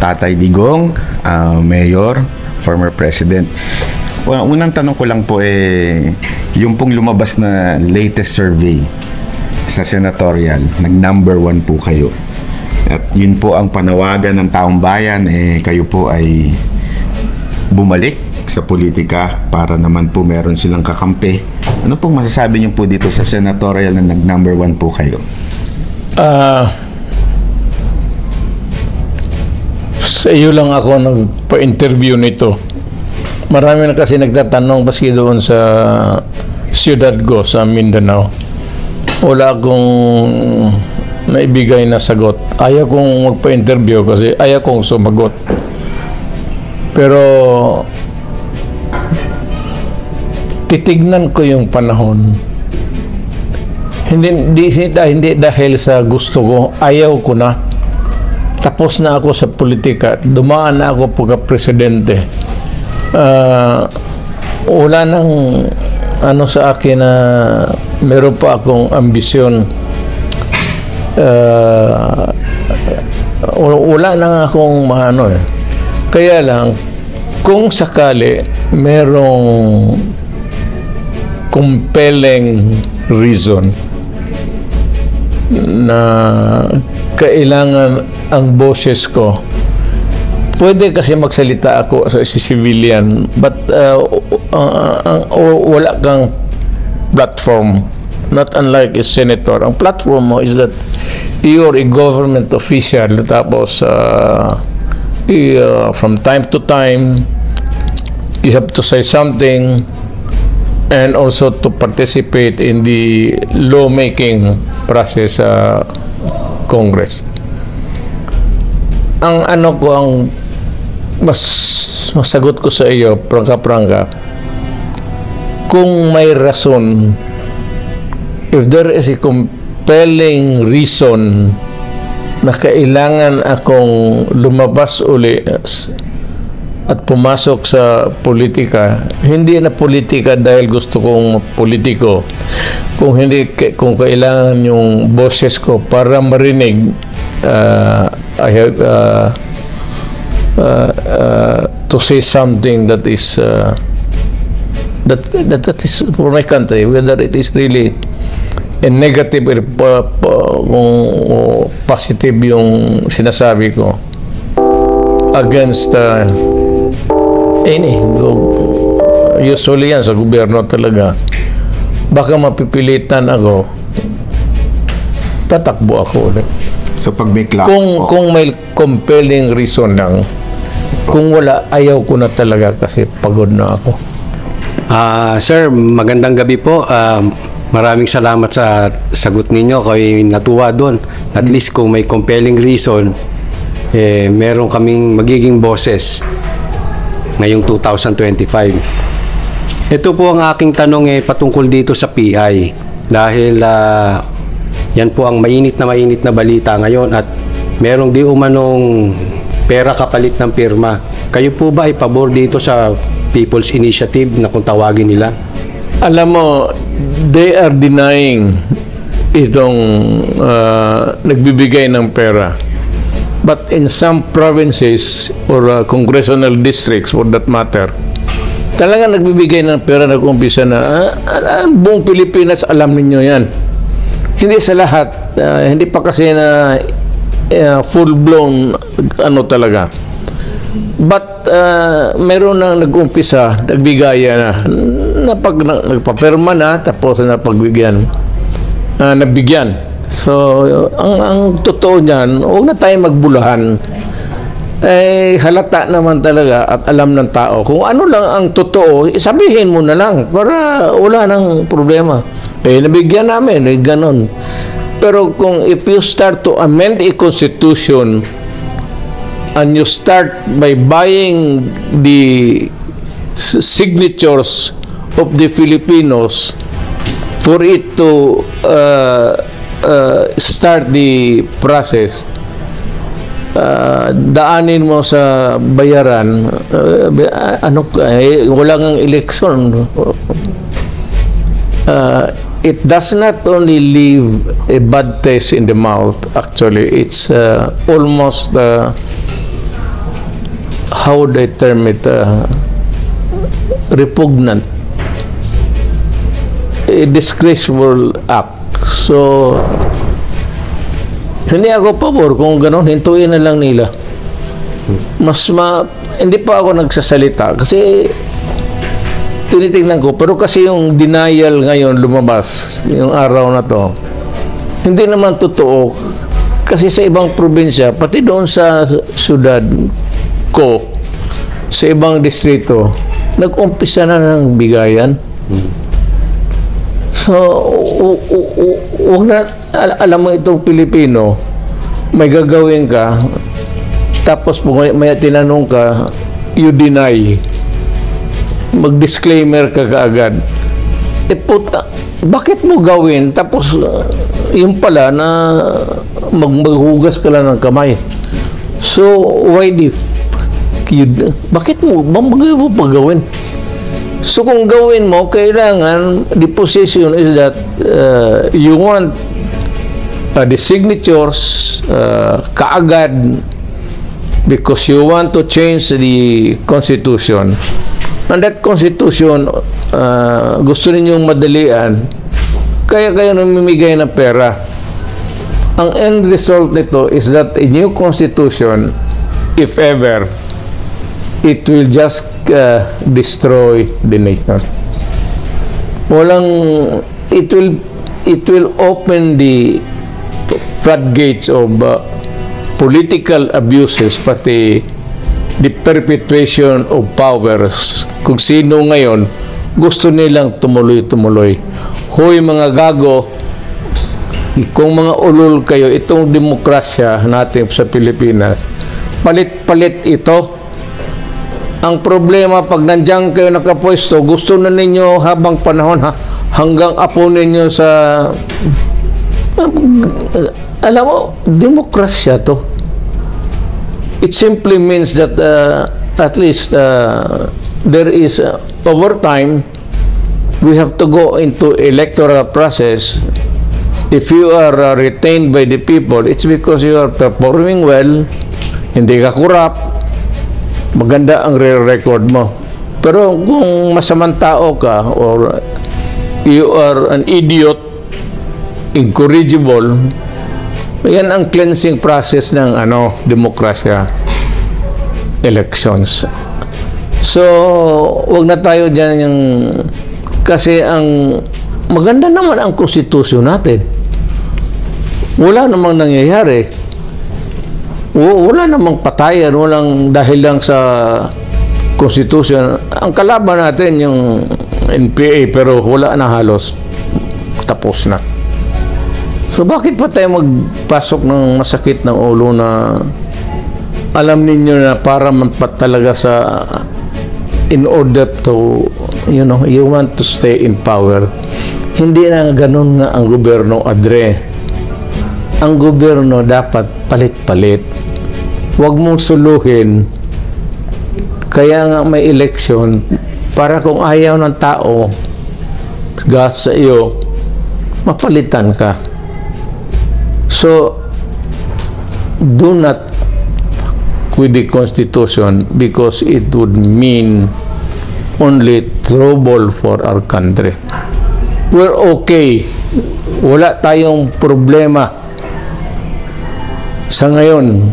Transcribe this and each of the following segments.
Tatay Digong, Mayor, former President. Well, unang tanong ko lang po yung pong lumabas na latest survey sa senatorial, nag-number 1 po kayo. At yun po ang panawagan ng taong bayan, kayo po ay bumalik sa politika para naman po meron silang kakampi. Ano pong masasabi niyo po dito sa senatorial na nag-number 1 po kayo? Sa iyo lang ako nagpa-interview nito. Marami na kasi nagtatanong baski doon sa siyudad ko sa Mindanao. Wala akong naibigay na sagot. Ayaw kong magpa-interview kasi ayaw kong sumagot. Pero titignan ko yung panahon. Hindi dahil sa gusto ko, ayaw ko na. Tapos na ako sa politika. Dumaan na ako pagka-presidente. Wala nang ano sa akin na meron pa akong ambisyon. Wala nang akong Kaya lang, kung sakali merong compelling reason na kailangan ang boses ko, pwede kasi magsalita ako sa civilian, but wala kang platform, not unlike a senator. Ang platform mo is that you're a government official, tapos from time to time you have to say something and also to participate in the lawmaking process sa Congress. Ang masagot ko sa iyo, prangka-prangka, kung may rason, if there is a compelling reason na kailangan akong lumabas uli at pumasok sa politika, hindi na politika dahil gusto kong politiko, kung kailangan yung boses ko para marinig, I have to say something that is that is for my country, whether it is really a negative or positive yung sinasabi ko against usually yan sa gobyerno talaga. Baka mapipilitan ako, tatakbo ako ulit. So pag may kung may compelling reason lang, kung wala, ayaw ko na talaga kasi pagod na ako. Sir, magandang gabi po. Maraming salamat sa sagot ninyo. Kayo natuwa doon. At least kung may compelling reason, meron kaming magiging boses ngayong 2025. Ito po ang aking tanong patungkol dito sa PI. Dahil yan po ang mainit na balita ngayon at merong di umanong pera kapalit ng pirma. Kayo po ba ay pabor dito sa People's Initiative na kung tawagin nila? Alam mo, they are denying itong nagbibigay ng pera. But in some provinces or congressional districts for that matter, talagang nagbibigay ng pera, nag-umpisa na. Buong Pilipinas, alam ninyo yan. Hindi sa lahat, hindi pa kasi na full-blown talaga. But meron nang nag-umpisa, nagbigaya na nagpapirma na, tapos na pagbigyan, nabigyan. So, ang totoo niyan, huwag na tayo magbulahan. Halata naman talaga at alam ng tao. Kung ano lang ang totoo, sabihin mo na lang para wala nang problema. Nabigyan namin, ganon. Pero kung if you start to amend a constitution and you start by buying the signatures of the Filipinos for it to start the process, daanin mo sa bayaran, wala ngang eleksyon. It does not only leave a bad taste in the mouth, actually it's almost how would I term it, repugnant, a disgraceful act. So, hindi ako pabor kung gano'n, hintuin na lang nila. Hindi pa ako nagsasalita kasi tinitingnan ko, pero kasi yung denial ngayon lumabas, yung araw na to, hindi naman totoo. Kasi sa ibang probinsya, pati doon sa syudad ko, sa ibang distrito, nag-umpisa na ng bigayan. So, alam mo itong Pilipino, may gagawin ka, tapos may tinanong ka, you deny. Mag-disclaimer ka kaagad. Puta, bakit mo gawin? Tapos, yung pala na maghugas ka lang ng kamay. So, why bakit mo pagawin? So, kung gawin mo, kailangan, the position is that you want the signatures kaagad because you want to change the Constitution. And that Constitution, gusto ninyong madalian, kaya kayo namimigay ng pera. Ang end result nito is that a new Constitution, if ever, it will just destroy the nation. It will open the floodgates of political abuses, pati the perpetuation of powers. Kung sino ngayon gusto nilang tumuloy-tumuloy. Hoy mga gago, kung mga ulol kayo, itong demokrasya natin sa Pilipinas, palit-palit ito. Ang problema, pag nandiyan kayo nakapwesto, gusto na ninyo habang panahon, hanggang apo ninyo sa... alam mo, demokrasya to. It simply means that at least there is, over time, we have to go into electoral process. If you are retained by the people, it's because you are performing well, hindi ka corrupt, maganda ang record mo. Pero kung masamang tao ka or you are an idiot, incorrigible, yan ang cleansing process ng demokrasya, elections. So, wag na tayo dyan yung, kasi ang maganda naman ang konstitusyon natin. Wala namang nangyayari. Wala namang patayan, walang dahil lang sa konstitusyon. Ang kalaban natin yung NPA, pero wala na halos. Tapos na. So, bakit pa tayo magpasok ng masakit ng ulo na alam ninyo na para manpat talaga sa in order to, you want to stay in power. Hindi na ganun nga ang gobyerno, Adre. Ang gobyerno dapat palit-palit. Huwag mong suluhin. Kaya nga may election para kung ayaw ng tao sa iyo, mapalitan ka. So, do not with the Constitution because it would mean only trouble for our country. We're okay. Wala tayong problema sa ngayon.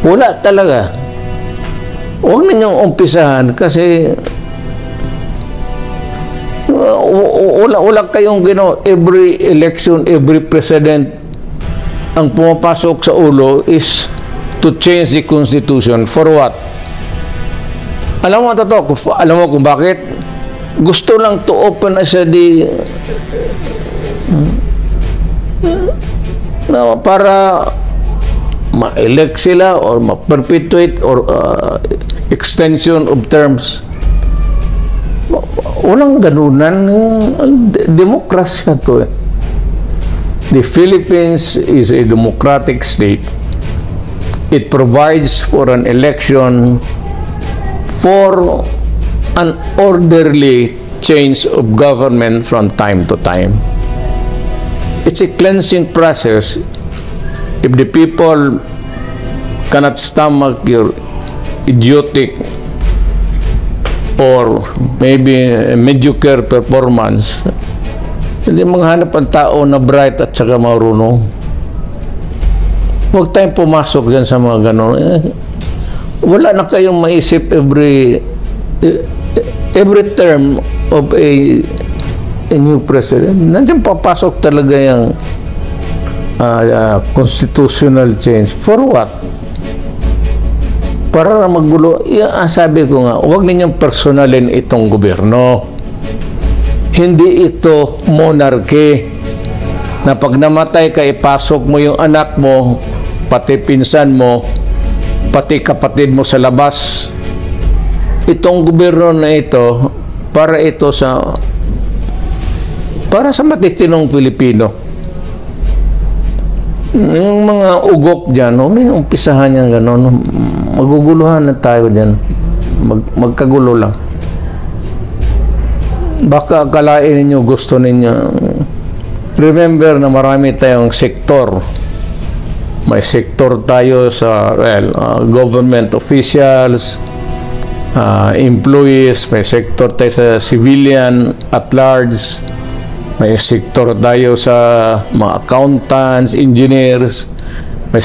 Wala talaga. Huwag ninyong umpisahan kasi wala kayong every election, every president ang pumapasok sa ulo is to change the Constitution. For what? Alam mo kung bakit? Gusto lang to open as para ma-elect sila or ma-perpetuate or extension of terms. Walang ganunan. Demokrasya to. The Philippines is a democratic state. It provides for an election for an orderly change of government from time to time. It's a cleansing process. If the people cannot stomach your idiotic or maybe mediocre performance, hindi maghanap ang tao na bright at saka marunong. Huwag tayong pumasok dyan sa mga gano'n. Wala na kayong maisip every term of a new president. Nandiyan papasok talaga yung constitutional change. For what? Para na magulo. Sabi ko nga, huwag ninyong personalin itong gobyerno. Hindi ito monarchy na pag namatay ka, ipasok mo yung anak mo, pati pinsan mo, pati kapatid mo sa labas. Itong gobyerno na ito, para sa matitinong Pilipino. Yung mga ugok dyan, may umpisahan yan gano'n. Maguguluhan na tayo dyan. Magkagulo lang. Baka akalain ninyo, gusto ninyo. Remember na marami tayong sektor. May sektor tayo sa government officials, employees, may sektor tayo sa civilian at large, may sektor tayo sa mga accountants, engineers, may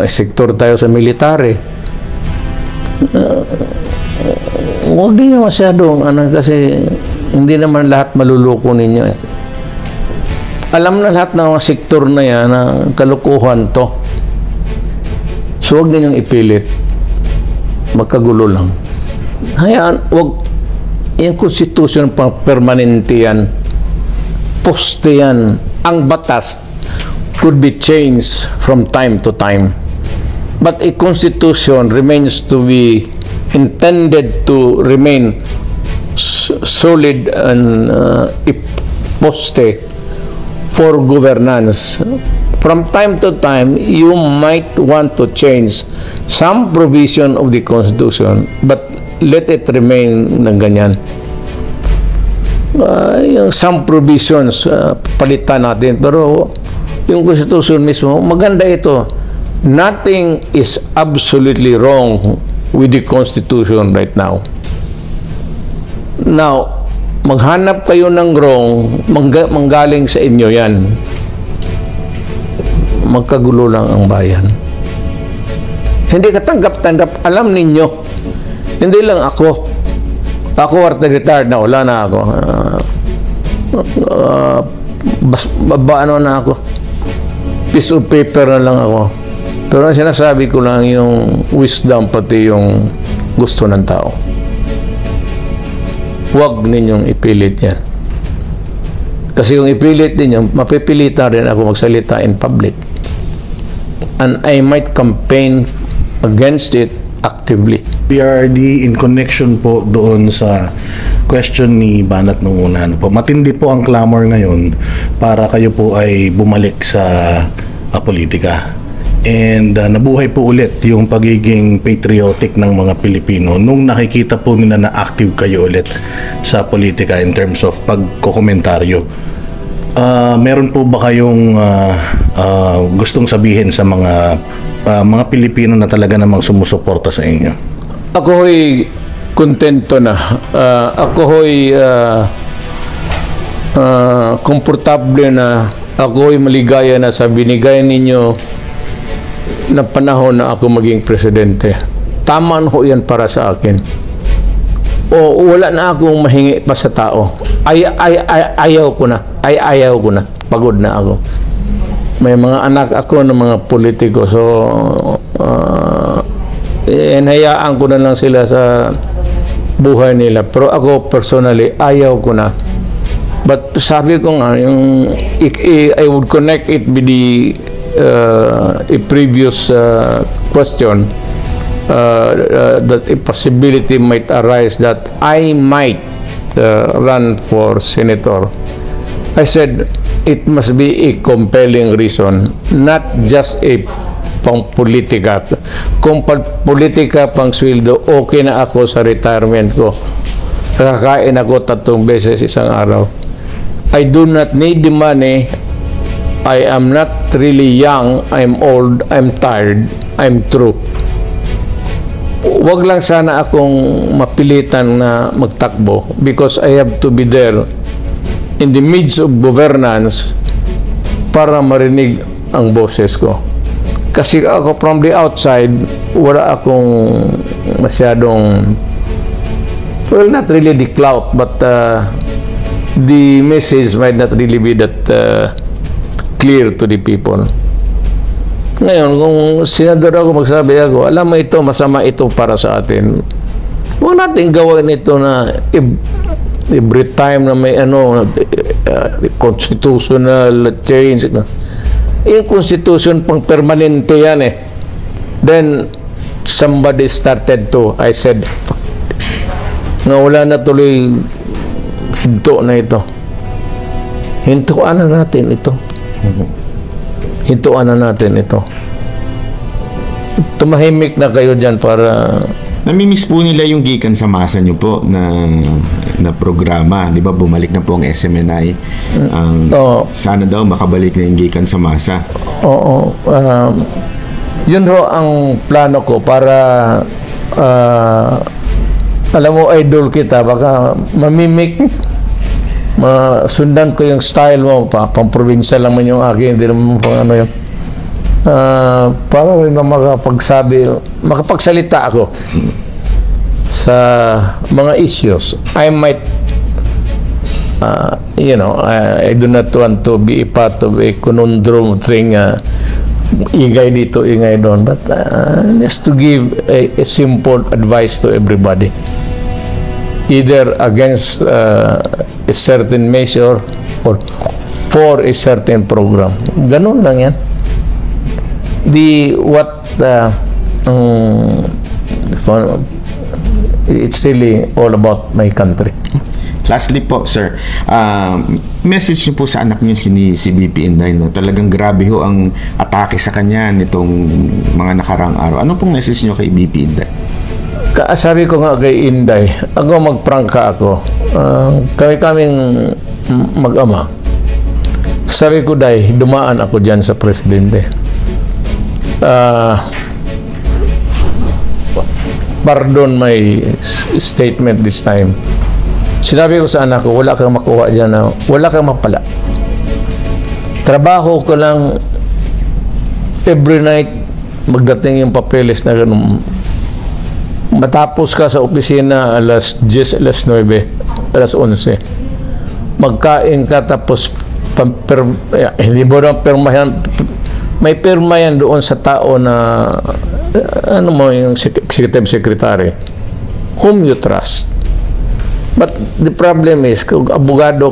sektor tayo sa military. Huwag din nyo masyadong kasi hindi naman lahat maluluko ninyo. Alam na lahat ng mga sektor na yan na kalukuhan to. So huwag ninyong ipilit. Magkagulo lang. Hayaan, huwag yung constitution pang permanente yan. Poste yan. Ang batas could be changed from time to time. But a constitution remains to be intended to remain solid and poste for governance. From time to time, you might want to change some provision of the Constitution, but let it remain na ganyan. Yung some provisions, palitan natin. Pero yung Constitution mismo, maganda ito. Nothing is absolutely wrong with the Constitution right now. Now, maghanap kayo ng wrong, manggaling sa inyo yan. Magkagulo lang ang bayan. Hindi katanggap-tanggap. Alam ninyo, hindi lang ako. Ako retired na, wala na ako. Ano na ako. Piece of paper na lang ako. Pero ang sinasabi ko lang yung wisdom, pati yung gusto ng tao. Huwag ninyong ipilit yan. Kasi kung ipilit ninyo, mapipilitan rin ako magsalita in public. And I might campaign against it actively. PRD, in connection po doon sa question ni Banat nung una, po, matindi po ang clamor ngayon para kayo po ay bumalik sa politika. And nabuhay po ulit yung pagiging patriotic ng mga Pilipino nung nakikita po nila na active kayo ulit sa politika in terms of pagkokomentaryo. Meron po ba kayong gustong sabihin sa mga Pilipino na talaga namang sumusuporta sa inyo? Ako ho'y kontento na. Ako ho'y komportable na. Ako ho'y maligaya na sa binigay ninyo na panahon na ako maging presidente. Tama ho yan para sa akin. O wala na akong mahingi pa sa tao. Ayaw ko na. Ayaw ko na. Pagod na ako. May mga anak ako ng mga politiko. So, hinayaan ko na lang sila sa buhay nila. Pero ako personally, ayaw ko na. But sabi ko nga, I would connect it with the a previous question that a possibility might arise that I might run for senator. I said it must be a compelling reason, not just a pang politika. Kung politika pang sweldo, okay na ako sa retirement ko. Kakain ako 3 beses isang araw. I do not need the money. I am not really young, I'm old, I'm tired, I'm through. wag lang sana akong mapilitan na magtakbo because I have to be there in the midst of governance para marinig ang boses ko. Kasi ako from the outside, wala akong masyadong, well, not really the clout, but the message might not really be that clear to the people. Ngayon, kung senador ako, magsabi ako, alam mo ito, masama ito para sa atin. Huwag natin gawin ito na every time na may constitutional change. Yung constitution pang permanente yan eh. Then, somebody started to, I said, nga wala na tuloy hinto na ito. Hintuan na natin ito. Hintuan na natin ito. Tumahimik na kayo dyan para... Namimiss po nila yung gikan sa masa nyo po na programa. Di ba, bumalik na po ang SMNI. Sana daw makabalik na yung gikan sa masa. Oo. Yun ho ang plano ko para alam mo, idol kita, baka mamimik, masundan ko yung style mo, pang-provincial lang man yung akin, hindi naman ano yun. Para rin na makapagsalita ako sa mga issues. I might I do not want to be a part of a conundrum thing, ingay dito, ingay doon, but just to give a simple advice to everybody, either against a certain measure or for a certain program. Ganun lang yan. It's really all about my country. Lastly po, sir, message niyo po sa anak niyo si BP Inday, no? Talagang grabe ho ang atake sa kanya nitong mga nakaraang araw. Ano pong message niyo kay BP Inday? Sabi ko nga kay Inday, ako magprangka ako. Kaming mag-ama. Sabi ko, Day, dumaan ako dyan sa presidente. Pardon my statement this time. Sinabi ko sa anak ko, wala kang makuha dyan, wala kang mapala. Trabaho ko lang every night, magdating yung papeles na ganun. Matapos ka sa opisina alas 10, alas 9, alas 11. Magkain ka tapos hindi mo na permahan. May perma yan doon sa tao na ano mo yung executive secretary whom you trust. But the problem is, kung abogado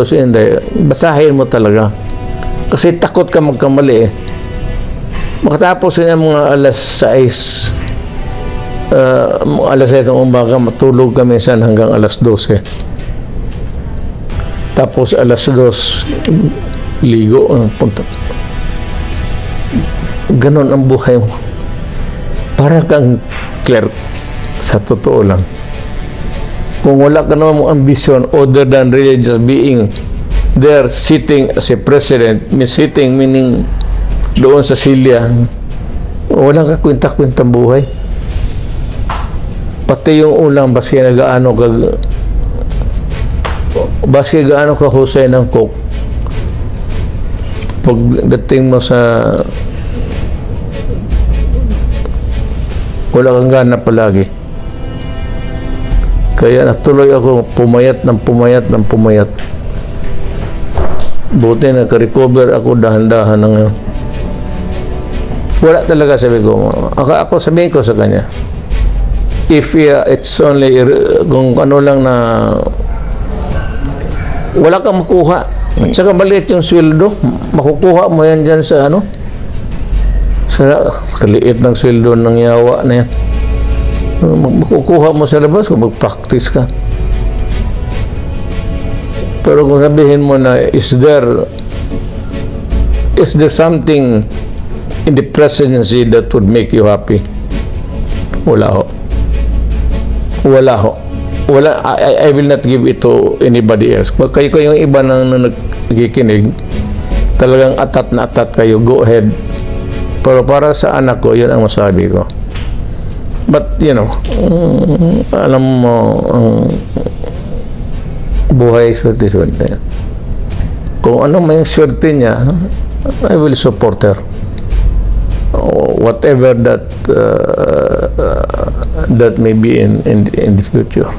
si Inday, basahin mo talaga. Kasi takot ka magkamali eh. Makatapos niya mga alas 6, alas 7 ng umaga, matulog kami minsan hanggang alas 12. Tapos alas 2, ligo, punta. Ganon ang buhay mo. Para kang clerk, sa totoo lang. Kung wala ka naman mong ambisyon other than really just being there sitting as a president, sitting meaning doon sa silya, wala ka kwenta-kwenta buhay. Pati yung ulang baski gaano ka husay ng cook, pagdating mo sa wala kang gana palagi. Kaya natuloy ako pumayat. Buti naka-recover ako dahan-dahan ng wala talaga, sabi ko. Ako sabihin ko sa kanya, if it's only kung ano lang na wala kang makuha at saka maliit yung sweldo, makukuha mo yan dyan sa sa kaliit ng sweldo ng yawa na yan. Makukuha mo sa labas kung mag-practice ka. Pero kung sabihin mo na is there something in the presidency that would make you happy? Wala ho. I will not give it to anybody else. Kayo yung iba nang nagkikinig, talagang atat na atat kayo, go ahead. Pero para sa anak ko, yun ang masabi ko. But, you know, alam mo, ang buhay swerte-swerte. Kung ano may swerte niya, I will support her. Whatever that may be in the future.